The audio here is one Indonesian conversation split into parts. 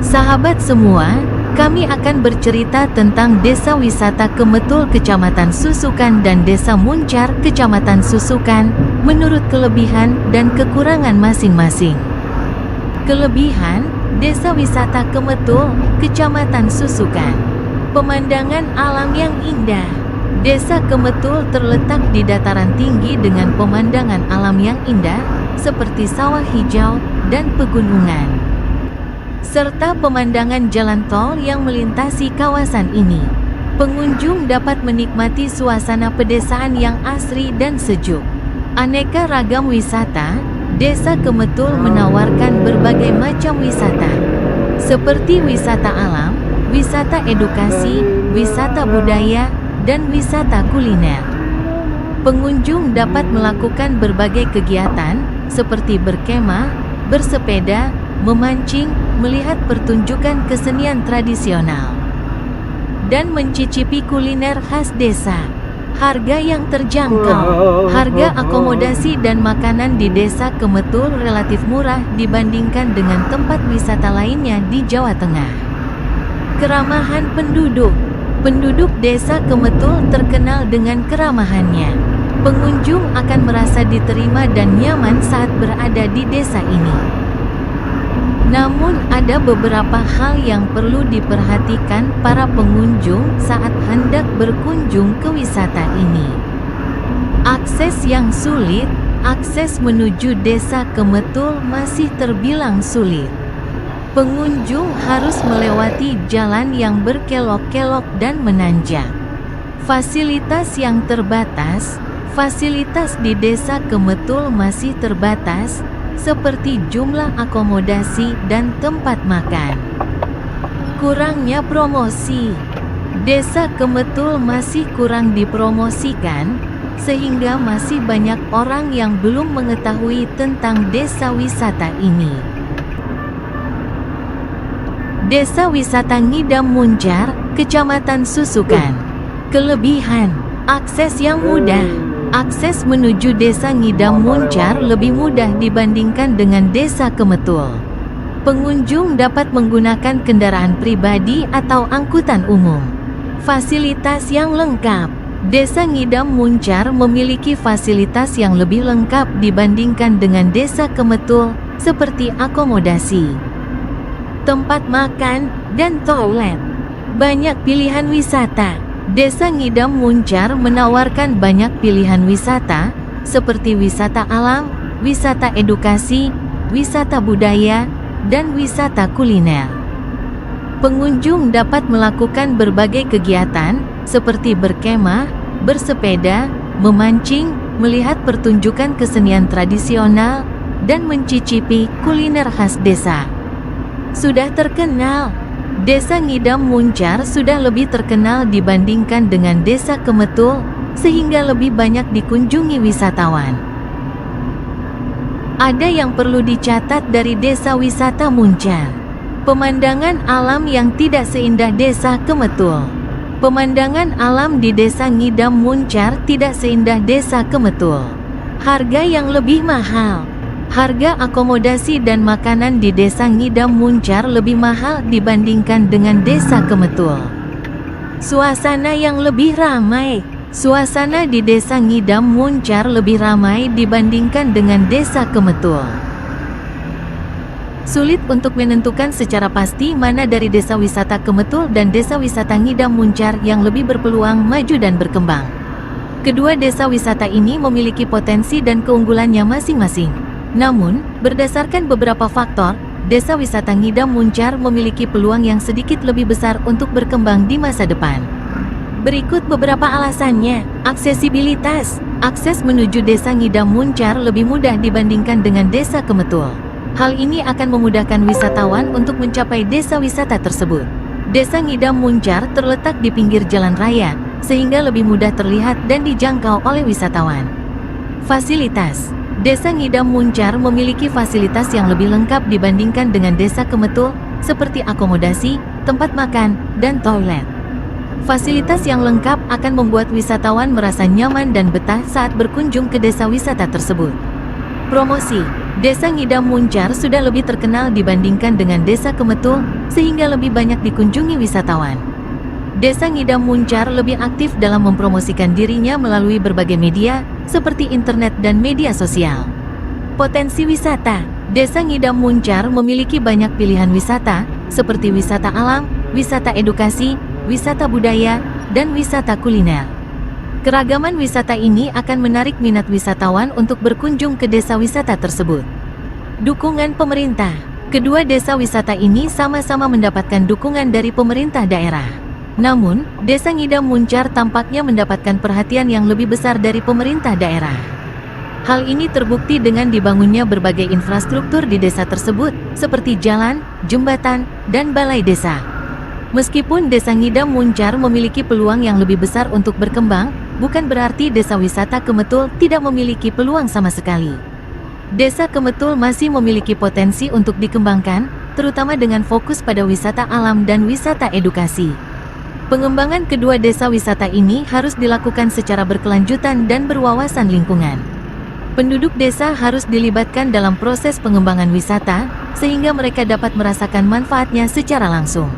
Sahabat semua, kami akan bercerita tentang Desa Wisata Kemetul Kecamatan Susukan dan Desa Muncar Kecamatan Susukan, menurut kelebihan dan kekurangan masing-masing. Kelebihan, Desa Wisata Kemetul, Kecamatan Susukan. Pemandangan alam yang indah. Desa Kemetul terletak di dataran tinggi dengan pemandangan alam yang indah, seperti sawah hijau dan pegunungan, serta pemandangan jalan tol yang melintasi kawasan ini. Pengunjung dapat menikmati suasana pedesaan yang asri dan sejuk. Aneka ragam wisata, Desa Kemetul menawarkan berbagai macam wisata, seperti wisata alam, wisata edukasi, wisata budaya, dan wisata kuliner. Pengunjung dapat melakukan berbagai kegiatan, seperti berkemah, bersepeda, memancing, melihat pertunjukan kesenian tradisional, dan mencicipi kuliner khas desa. Harga yang terjangkau. Harga akomodasi dan makanan di Desa Kemetul relatif murah dibandingkan dengan tempat wisata lainnya di Jawa Tengah. Keramahan penduduk. Penduduk Desa Kemetul terkenal dengan keramahannya. Pengunjung akan merasa diterima dan nyaman saat berada di desa ini. Namun ada beberapa hal yang perlu diperhatikan para pengunjung saat hendak berkunjung ke wisata ini. Akses yang sulit. Akses menuju Desa Kemetul masih terbilang sulit. Pengunjung harus melewati jalan yang berkelok-kelok dan menanjak. Fasilitas yang terbatas. Fasilitas di Desa Kemetul masih terbatas, seperti jumlah akomodasi dan tempat makan. Kurangnya promosi. Desa Kemetul masih kurang dipromosikan, sehingga masih banyak orang yang belum mengetahui tentang desa wisata ini. Desa Wisata Ngidam Muncar, Kecamatan Susukan. Kelebihan, akses yang mudah. Akses menuju Desa Ngidam Muncar lebih mudah dibandingkan dengan Desa Kemetul. Pengunjung dapat menggunakan kendaraan pribadi atau angkutan umum. Fasilitas yang lengkap. Desa Ngidam Muncar memiliki fasilitas yang lebih lengkap dibandingkan dengan Desa Kemetul, seperti akomodasi, tempat makan, dan toilet. Banyak pilihan wisata. Desa Ngidam Muncar menawarkan banyak pilihan wisata, seperti wisata alam, wisata edukasi, wisata budaya, dan wisata kuliner. Pengunjung dapat melakukan berbagai kegiatan, seperti berkemah, bersepeda, memancing, melihat pertunjukan kesenian tradisional, dan mencicipi kuliner khas desa. Sudah terkenal. Desa Ngidam Muncar sudah lebih terkenal dibandingkan dengan Desa Kemetul, sehingga lebih banyak dikunjungi wisatawan. Ada yang perlu dicatat dari Desa Wisata Muncar. Pemandangan alam yang tidak seindah Desa Kemetul. Pemandangan alam di Desa Ngidam Muncar tidak seindah Desa Kemetul. Harga yang lebih mahal. Harga akomodasi dan makanan di Desa Ngidam Muncar lebih mahal dibandingkan dengan Desa Kemetul. Suasana yang lebih ramai. Suasana di Desa Ngidam Muncar lebih ramai dibandingkan dengan Desa Kemetul. Sulit untuk menentukan secara pasti mana dari Desa Wisata Kemetul dan Desa Wisata Ngidam Muncar yang lebih berpeluang maju dan berkembang. Kedua desa wisata ini memiliki potensi dan keunggulannya masing-masing. Namun, berdasarkan beberapa faktor, Desa Wisata Ngidam Muncar memiliki peluang yang sedikit lebih besar untuk berkembang di masa depan. Berikut beberapa alasannya. Aksesibilitas. Akses menuju Desa Ngidam Muncar lebih mudah dibandingkan dengan Desa Kemetul. Hal ini akan memudahkan wisatawan untuk mencapai desa wisata tersebut. Desa Ngidam Muncar terletak di pinggir jalan raya, sehingga lebih mudah terlihat dan dijangkau oleh wisatawan. Fasilitas. Desa Ngidam Muncar memiliki fasilitas yang lebih lengkap dibandingkan dengan Desa Kemetul, seperti akomodasi, tempat makan, dan toilet. Fasilitas yang lengkap akan membuat wisatawan merasa nyaman dan betah saat berkunjung ke desa wisata tersebut. Promosi. Desa Ngidam Muncar sudah lebih terkenal dibandingkan dengan Desa Kemetul, sehingga lebih banyak dikunjungi wisatawan. Desa Ngidam Muncar lebih aktif dalam mempromosikan dirinya melalui berbagai media, seperti internet dan media sosial. Potensi wisata. Desa Ngidam Muncar memiliki banyak pilihan wisata, seperti wisata alam, wisata edukasi, wisata budaya, dan wisata kuliner. Keragaman wisata ini akan menarik minat wisatawan untuk berkunjung ke desa wisata tersebut. Dukungan pemerintah. Kedua desa wisata ini sama-sama mendapatkan dukungan dari pemerintah daerah. Namun, Desa Ngidam Muncar tampaknya mendapatkan perhatian yang lebih besar dari pemerintah daerah. Hal ini terbukti dengan dibangunnya berbagai infrastruktur di desa tersebut, seperti jalan, jembatan, dan balai desa. Meskipun Desa Ngidam Muncar memiliki peluang yang lebih besar untuk berkembang, bukan berarti Desa Wisata Kemetul tidak memiliki peluang sama sekali. Desa Kemetul masih memiliki potensi untuk dikembangkan, terutama dengan fokus pada wisata alam dan wisata edukasi. Pengembangan kedua desa wisata ini harus dilakukan secara berkelanjutan dan berwawasan lingkungan. Penduduk desa harus dilibatkan dalam proses pengembangan wisata, sehingga mereka dapat merasakan manfaatnya secara langsung.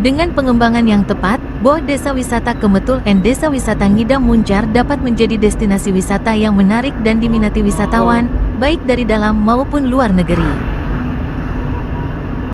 Dengan pengembangan yang tepat, Desa Wisata Kemetul dan Desa Wisata Ngidam Muncar dapat menjadi destinasi wisata yang menarik dan diminati wisatawan, baik dari dalam maupun luar negeri.